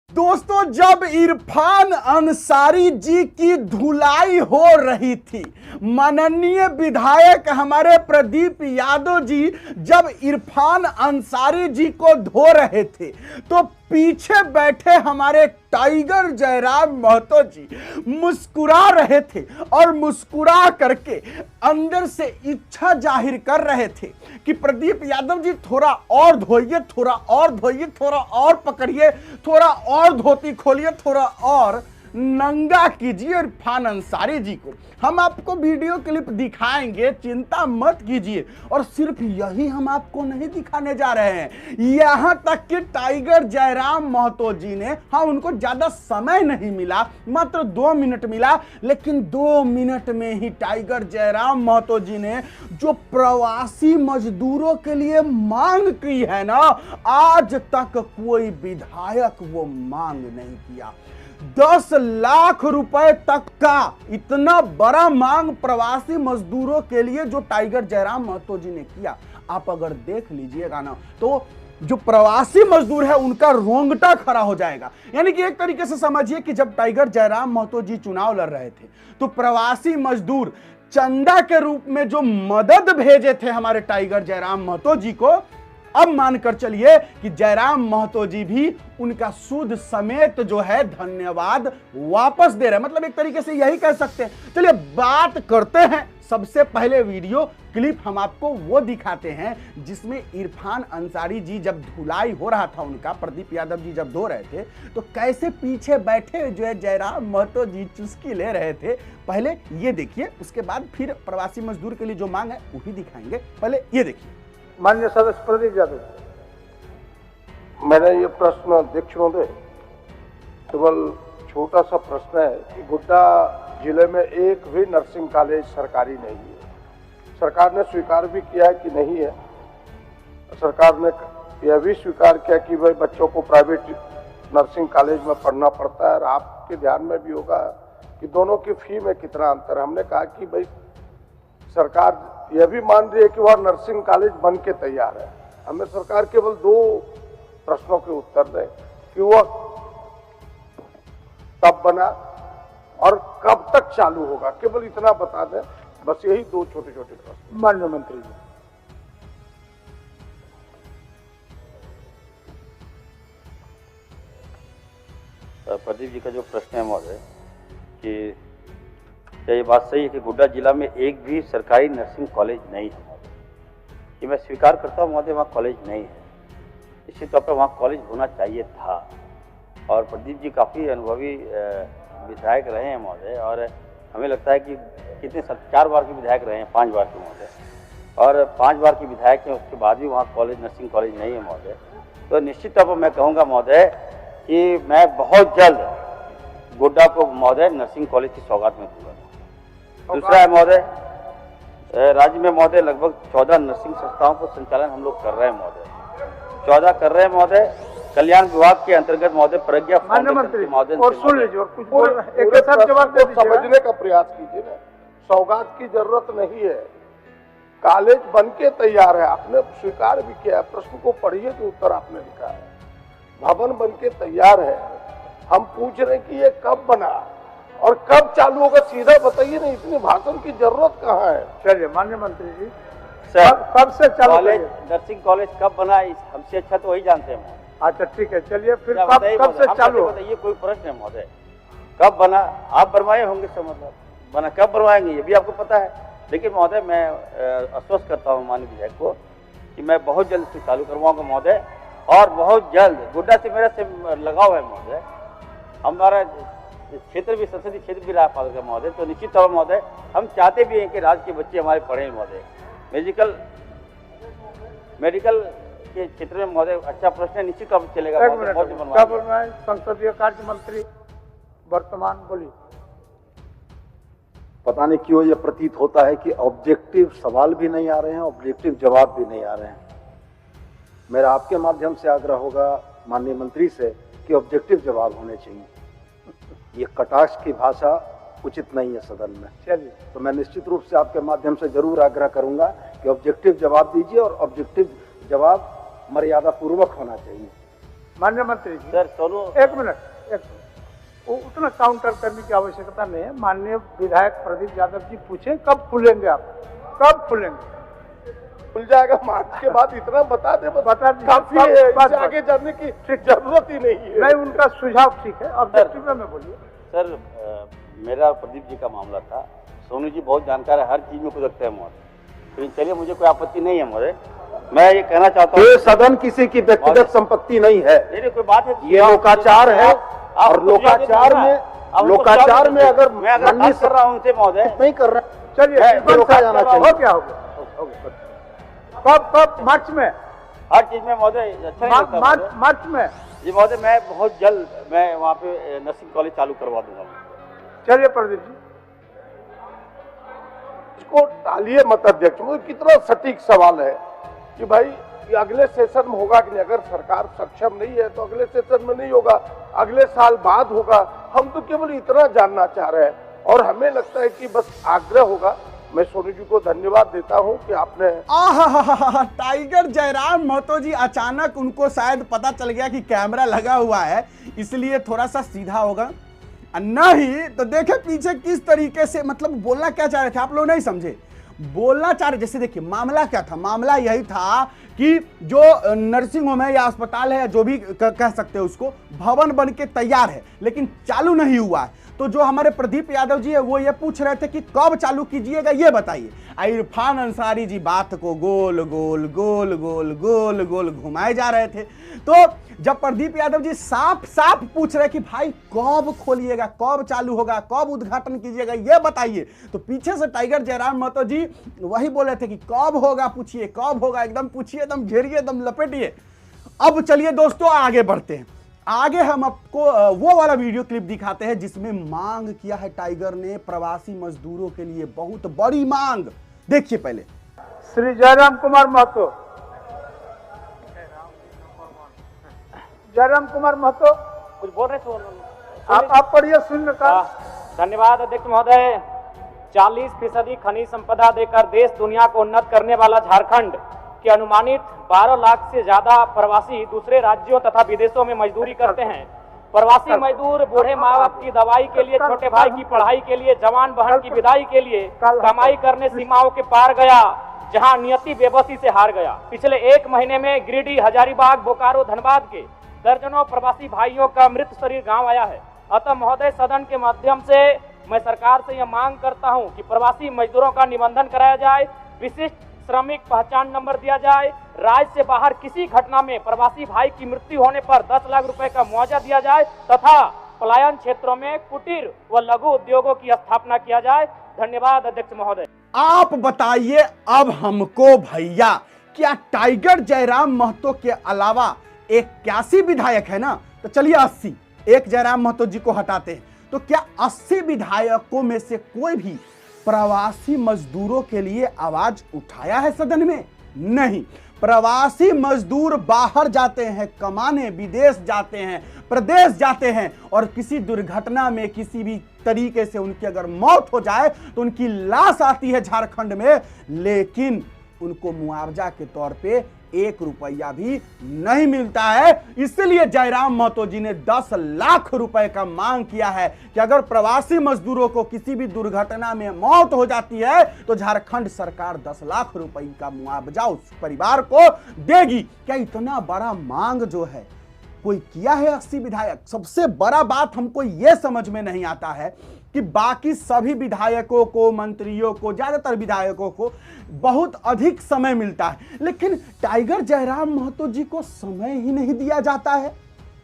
दोस्तों, जब इरफान अंसारी जी की धुलाई हो रही थी, माननीय विधायक हमारे प्रदीप यादव जी जब इरफान अंसारी जी को धो रहे थे तो पीछे बैठे हमारे टाइगर जयराम महतो जी मुस्कुरा रहे थे और मुस्कुरा करके अंदर से इच्छा जाहिर कर रहे थे कि प्रदीप यादव जी थोड़ा और धोइए, थोड़ा और धोइए, थोड़ा और पकड़िए, थोड़ा और धोती खोलिए, थोड़ा और नंगा कीजिए इरफान अंसारी जी को। हम आपको वीडियो क्लिप दिखाएंगे, चिंता मत कीजिए। और सिर्फ यही हम आपको नहीं दिखाने जा रहे हैं, यहां तक कि टाइगर जयराम महतो जी ने, हाँ उनको ज्यादा समय नहीं मिला, मात्र 2 मिनट मिला, लेकिन 2 मिनट में ही टाइगर जयराम महतो जी ने जो प्रवासी मजदूरों के लिए मांग की है ना, आज तक कोई विधायक वो मांग नहीं किया। 10 लाख रुपए तक का इतना बड़ा मांग प्रवासी मजदूरों के लिए जो टाइगर जयराम महतो जी ने किया, आप अगर देख लीजिएगा ना तो जो प्रवासी मजदूर है उनका रोंगटा खड़ा हो जाएगा। यानी कि एक तरीके से समझिए कि जब टाइगर जयराम महतो जी चुनाव लड़ रहे थे तो प्रवासी मजदूर चंदा के रूप में जो मदद भेजे थे हमारे टाइगर जयराम महतो जी को, अब मानकर चलिए कि जयराम महतो जी भी उनका सूद समेत जो है धन्यवाद वापस दे रहे हैं। मतलब एक तरीके से यही कह सकते हैं। चलिए बात करते हैं। सबसे पहले वीडियो क्लिप हम आपको वो दिखाते हैं जिसमें इरफान अंसारी जी जब धुलाई हो रहा था उनका, प्रदीप यादव जी जब धो रहे थे तो कैसे पीछे बैठे जो है जयराम महतो जी चुस्की ले रहे थे। पहले ये देखिए, उसके बाद फिर प्रवासी मजदूर के लिए जो मांग है वो भी दिखाएंगे। पहले ये देखिए। माननीय सदस्य प्रदीप यादव, मैंने ये प्रश्न अध्यक्ष महोदय, केवल छोटा सा प्रश्न है कि गोड्डा जिले में एक भी नर्सिंग कॉलेज सरकारी नहीं है। सरकार ने स्वीकार भी किया है कि नहीं है। सरकार ने यह भी स्वीकार किया कि भाई बच्चों को प्राइवेट नर्सिंग कॉलेज में पढ़ना पड़ता है। और आपके ध्यान में भी होगा कि दोनों की फी में कितना अंतर है। हमने कहा कि भाई सरकार यह भी मान रही है कि वह नर्सिंग कॉलेज बन के तैयार है। हमें सरकार केवल 2 प्रश्नों के उत्तर दें कि वह कब बना और कब तक चालू होगा, केवल इतना बता दें। बस यही 2 छोटे छोटे प्रश्न। माननीय मंत्री जी, प्रदीप जी का जो प्रश्न है महोदय कि क्या ये बात सही है कि गोड्डा जिला में एक भी सरकारी नर्सिंग कॉलेज नहीं है? ये मैं स्वीकार करता हूँ महोदय, वहाँ कॉलेज नहीं है। निश्चित तौर पर वहाँ कॉलेज होना चाहिए था। और प्रदीप जी काफ़ी अनुभवी विधायक रहे हैं महोदय, और हमें लगता है कि कितने 4 बार के विधायक रहे हैं, 5 बार के महोदय, और 5 बार के विधायक हैं, उसके बाद भी वहाँ कॉलेज नर्सिंग कॉलेज नहीं है महोदय। तो निश्चित तौर पर मैं कहूँगा महोदय कि मैं बहुत जल्द गोड्डा को महोदय नर्सिंग कॉलेज की सौगात में दूंगा। दूसरा है महोदय, राज्य में महोदय लगभग 14 नर्सिंग संस्थाओं को संचालन हम लोग कर रहे हैं महोदय, 14 कर रहे हैं महोदय। कल्याण विभाग के अंतर्गत महोदय प्रज्ञा मंत्री और सुन लीजिए और कुछ बोल रहे हैं, एक साथ जवाब दे दीजिए। समझने का प्रयास कीजिए ना, सौगात की जरूरत नहीं है, कॉलेज बन के तैयार है। आपने स्वीकार भी किया, प्रश्न को पढ़िए जो उत्तर आपने लिखा है। भवन बन के तैयार है। हम पूछ रहे हैं कि ये कब बना और कब चालू होगा, सीधा बताइए ना, इतनी भाषण की जरूरत कहाँ है। चलिए माननीय मंत्री जी, सर कब से चालू कॉलेज नर्सिंग कॉलेज कब बना, हमसे अच्छा तो वही जानते हैं। अच्छा ठीक है, चलिए फिर कब से चालू होगा, ये कोई प्रश्न है महोदय? कब बना? आप बनवाए होंगे, सब मतलब बना कब बनवाएंगे ये भी आपको पता है। लेकिन महोदय मैं आश्वस्त करता हूँ माननीय विधायक को कि मैं बहुत जल्द से चालू करवाऊंगा महोदय, और बहुत जल्द। गोड्डा से मेरा से लगाव है महोदय, हमारा क्षेत्र भी संसदीय क्षेत्र भी रहा पाल का महोदय। तो निश्चित तौर पर महोदय हम चाहते भी हैं कि राज्य के बच्चे हमारे पढ़ें महोदय। मेडिकल के क्षेत्र में महोदय अच्छा प्रश्न है, निश्चित तौर पर चलेगा। क्या बोल रहे हैं संसदीय कार्य मंत्री वर्तमान, बोलिए। पता नहीं क्यों यह प्रतीत होता है कि ऑब्जेक्टिव सवाल भी नहीं आ रहे हैं, ऑब्जेक्टिव जवाब भी नहीं आ रहे हैं। मेरा आपके माध्यम से आग्रह होगा माननीय मंत्री से कि ऑब्जेक्टिव जवाब होने चाहिए। ये कटाक्ष की भाषा उचित नहीं है सदन में। चलिए, तो मैं निश्चित रूप से आपके माध्यम से जरूर आग्रह करूंगा कि ऑब्जेक्टिव जवाब दीजिए, और ऑब्जेक्टिव जवाब मर्यादा पूर्वक होना चाहिए। माननीय मंत्री जी, सर सोनू, एक मिनट, वो उतना काउंटर करने की आवश्यकता नहीं है। माननीय विधायक प्रदीप यादव जी पूछे कब खुलेंगे आप, कब खुलेंगे? खुल जाएगा मार्च के बाद, इतना बता दे, बता दीजिए, काफी है, इससे आगे जाने की जरूरत ही नहीं है। नहीं, उनका सुझाव ठीक है, ऑब्जेक्टिव में बोलिए। सर मेरा प्रदीप जी का मामला था। सोनू जी बहुत जानकार है, हर चीज में कुदकते हैं महोदय, लेकिन चलिए मुझे कोई आपत्ति नहीं है महोदय। मैं ये कहना चाहता हूँ, ये सदन किसी की व्यक्तिगत संपत्ति नहीं है, नहीं कोई बात है, ये लोकाचार है। और लोकाचार में अगर मैं अगर बात कर रहा हूँ उनसे महोदय, नहीं कर रहे, चलिए रोका जाना चाहिए। हो गया। कब? मार्च में? हर चीज में महोदय अच्छा नहीं लगता मार्च में? जी महोदय, मैं बहुत जल्द मैं वहाँ पे नर्सिंग कॉलेज चालू करवा दूंगा। चलिए प्रदीप जी, इसको टालिए मत अध्यक्ष। मुझे कितना सटीक सवाल है कि भाई ये अगले सेशन में होगा कि नहीं। अगर सरकार सक्षम नहीं है तो अगले सेशन में नहीं होगा, अगले साल बाद होगा। हम तो केवल इतना जानना चाह रहे हैं और हमें लगता है कि बस आग्रह होगा। मैं सोनू जी को धन्यवाद देता हूं कि आपने टाइगर जयराम महतो जी, अचानक उनको शायद पता चल गया कि कैमरा लगा हुआ है, इसलिए थोड़ा सा सीधा होगा। नहीं तो देखे पीछे किस तरीके से, मतलब बोलना क्या चाह रहे थे आप लोग नहीं समझे। बोलना चाह रहे, जैसे देखिए मामला क्या था, मामला यही था कि जो नर्सिंग होम है या अस्पताल है, जो भी कह सकते हो उसको, भवन बन के तैयार है लेकिन चालू नहीं हुआ है। तो जो हमारे प्रदीप यादव जी है वो ये पूछ रहे थे कि कब चालू कीजिएगा ये बताइए। इरफान अंसारी जी बात को गोल गोल गोल गोल गोल गोल घुमाए जा रहे थे। तो जब प्रदीप यादव जी साफ साफ पूछ रहे कि भाई कब खोलिएगा, कब चालू होगा, कब उद्घाटन कीजिएगा ये बताइए, तो पीछे से टाइगर जयराम महतो जी वही बोल रहे थे कि कब होगा पूछिए, कब होगा, एकदम पूछिए, एकदम घेरिए, एकदम लपेटिए। अब चलिए दोस्तों आगे बढ़ते हैं। आगे हम आपको वो वाला वीडियो क्लिप दिखाते हैं जिसमें मांग किया है टाइगर ने प्रवासी मजदूरों के लिए, बहुत बड़ी मांग। देखिए पहले श्री जयराम कुमार महतो, जयराम कुमार महतो कुछ बोल रहे थे आप पढ़िए, सुन का। धन्यवाद अध्यक्ष महोदय। 40% खनिज संपदा देकर देश दुनिया को उन्नत करने वाला झारखंड के अनुमानित 12 लाख से ज्यादा प्रवासी दूसरे राज्यों तथा विदेशों में मजदूरी करते हैं। प्रवासी मजदूर बूढ़े माँ बाप की दवाई के लिए, छोटे भाई की पढ़ाई के लिए, जवान बहन की विदाई के लिए कमाई करने सीमाओं के पार गया, जहां नियति बेबसी से हार गया। पिछले 1 महीने में गिरिडीह, हजारीबाग, बोकारो, धनबाद के दर्जनों प्रवासी भाइयों का मृत शरीर गांव आया है। अतः महोदय, सदन के माध्यम से मैं सरकार से यह मांग करता हूं कि प्रवासी मजदूरों का निबंधन कराया जाए, विशिष्ट श्रमिक पहचान नंबर दिया जाए, राज्य से बाहर किसी घटना में प्रवासी भाई की मृत्यु होने पर 10 लाख रुपए का मुआवजा दिया जाए तथा पलायन क्षेत्रों में कुटीर व लघु उद्योगों की स्थापना किया जाए। धन्यवाद अध्यक्ष महोदय। आप बताइए अब हमको भैया, क्या टाइगर जयराम महतो के अलावा 81 विधायक है ना, तो चलिए 80, एक जयराम महतो जी को हटाते हैं, तो क्या 80 विधायकों में से कोई भी प्रवासी मजदूरों के लिए आवाज उठाया है सदन में? नहीं। प्रवासी मजदूर बाहर जाते हैं कमाने, विदेश जाते हैं, प्रदेश जाते हैं, और किसी दुर्घटना में किसी भी तरीके से उनकी अगर मौत हो जाए तो उनकी लाश आती है झारखंड में, लेकिन उनको मुआवजा के तौर पे 1 रुपया भी नहीं मिलता है। इसलिए जयराम महतो जी ने 10 लाख रुपए का मांग किया है कि अगर प्रवासी मजदूरों को किसी भी दुर्घटना में मौत हो जाती है तो झारखंड सरकार 10 लाख रुपए का मुआवजा उस परिवार को देगी। क्या इतना बड़ा मांग जो है कोई किया है 80 विधायक? सबसे बड़ा बात हमको यह समझ में नहीं आता है कि बाकी सभी विधायकों को, मंत्रियों को, ज्यादातर विधायकों को बहुत अधिक समय मिलता है, लेकिन टाइगर जयराम महतो जी को समय ही नहीं दिया जाता है।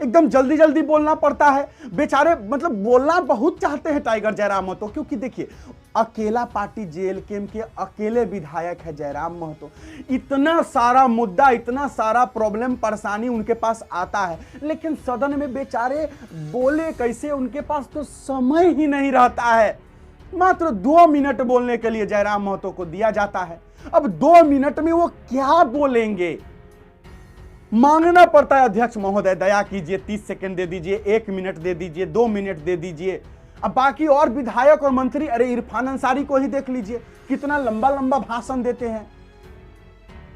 एकदम जल्दी जल्दी बोलना पड़ता है बेचारे, मतलब बोलना बहुत चाहते हैं टाइगर जयराम महतो, क्योंकि देखिए अकेला पार्टी जेएलकेएम के अकेले विधायक है जयराम महतो। इतना सारा मुद्दा, इतना सारा प्रॉब्लम, परेशानी उनके पास आता है, लेकिन सदन में बेचारे बोले कैसे, उनके पास तो समय ही नहीं रहता है। मात्र 2 मिनट बोलने के लिए जयराम महतो को दिया जाता है। अब 2 मिनट में वो क्या बोलेंगे? मांगना पड़ता है अध्यक्ष महोदय, दया कीजिए 30 सेकंड दे दीजिए, 1 मिनट दे दीजिए, 2 मिनट दे दीजिए। अब बाकी और विधायक और मंत्री, अरे इरफान अंसारी को ही देख लीजिए, कितना लंबा लंबा भाषण देते हैं।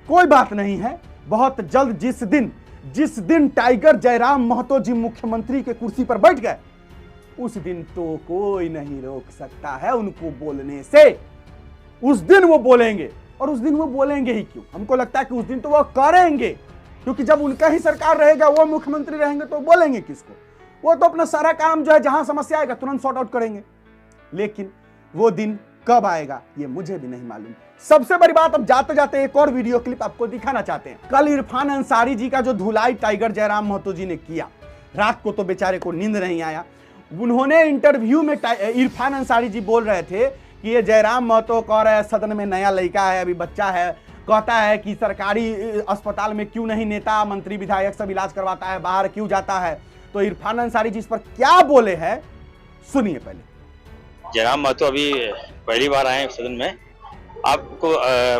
कोई बात नहीं है, बहुत जल्द जिस दिन जिस दिन टाइगर जयराम महतो जी मुख्यमंत्री के कुर्सी पर बैठ गए, उस दिन तो कोई नहीं रोक सकता है उनको बोलने से। उस दिन वो बोलेंगे, और उस दिन वो बोलेंगे ही क्यों? हमको लगता है कि उस दिन तो वो करेंगे, क्योंकि जब उनका ही सरकार रहेगा, वो मुख्यमंत्री रहेंगे, तो बोलेंगे किसको? वो तो अपना सारा काम जो है, जहां समस्या आएगा तुरंत सॉर्ट आउट करेंगे। लेकिन वो दिन कब आएगा ये मुझे भी नहीं मालूम। सबसे बड़ी बात, अब जाते जाते एक और वीडियो क्लिप आपको दिखाना चाहते हैं। कल इरफान अंसारी जी का जो धुलाई टाइगर जयराम महतो जी ने किया, रात को तो बेचारे को नींद नहीं आया। उन्होंने इंटरव्यू में इरफान अंसारी जी बोल रहे थे कि ये जयराम महतो कह रहे हैं सदन में नया लड़का है, अभी बच्चा है, कहता है कि सरकारी अस्पताल में क्यों नहीं नेता मंत्री विधायक सब इलाज करवाता है, बाहर क्यों जाता है। तो इरफान अंसारी जी इस पर क्या बोले हैं, सुनिए। पहले जयराम महतो अभी पहली बार आए सदन में, आपको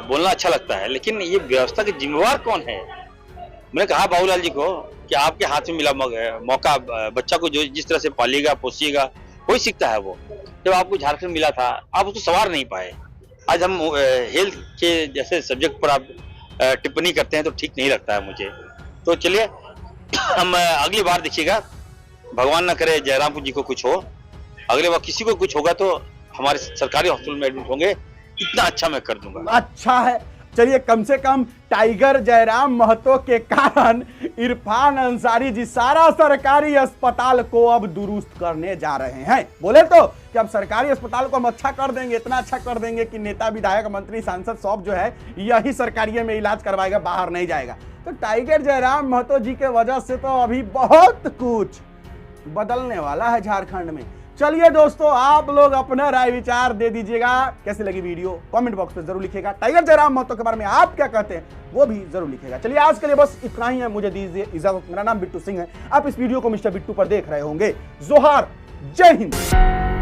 बोलना अच्छा लगता है, लेकिन ये व्यवस्था के जिम्मेवार कौन है? मैंने कहा बाबूलाल जी को कि आपके हाथ में मिला मौका, बच्चा को जो जिस तरह से पालिएगा पोसिएगा वही सीखता है। वो जब आपको झारखंड मिला था, आप उसको संवार नहीं पाए। आज हम हेल्थ के जैसे सब्जेक्ट पर आप टिप्पणी करते हैं तो ठीक नहीं लगता है मुझे। तो चलिए हम अगली बार देखिएगा, भगवान ना करे जयराम जी को कुछ हो, अगले बार किसी को कुछ होगा तो हमारे सरकारी हॉस्पिटल में एडमिट होंगे, इतना अच्छा मैं कर दूंगा। अच्छा है, चलिए कम से कम टाइगर जयराम महतो के कारण इरफान अंसारी जी सारा सरकारी अस्पताल को अब दुरुस्त करने जा रहे हैं। बोले तो कि अब सरकारी अस्पताल को हम अच्छा कर देंगे, इतना अच्छा कर देंगे कि नेता विधायक मंत्री सांसद सब जो है यही सरकारी में इलाज करवाएगा, बाहर नहीं जाएगा। तो टाइगर जयराम महतो जी के वजह से तो अभी बहुत कुछ बदलने वाला है झारखंड में। चलिए दोस्तों, आप लोग अपना राय विचार दे दीजिएगा, कैसी लगी वीडियो कमेंट बॉक्स में जरूर लिखिएगा। टाइगर जयराम महतो के बारे में आप क्या कहते हैं वो भी जरूर लिखिएगा। चलिए आज के लिए बस इतना ही है, मुझे दीजिए इजाजत। मेरा नाम बिट्टू सिंह है, आप इस वीडियो को मिस्टर बिट्टू पर देख रहे होंगे। जोहार, जय हिंद।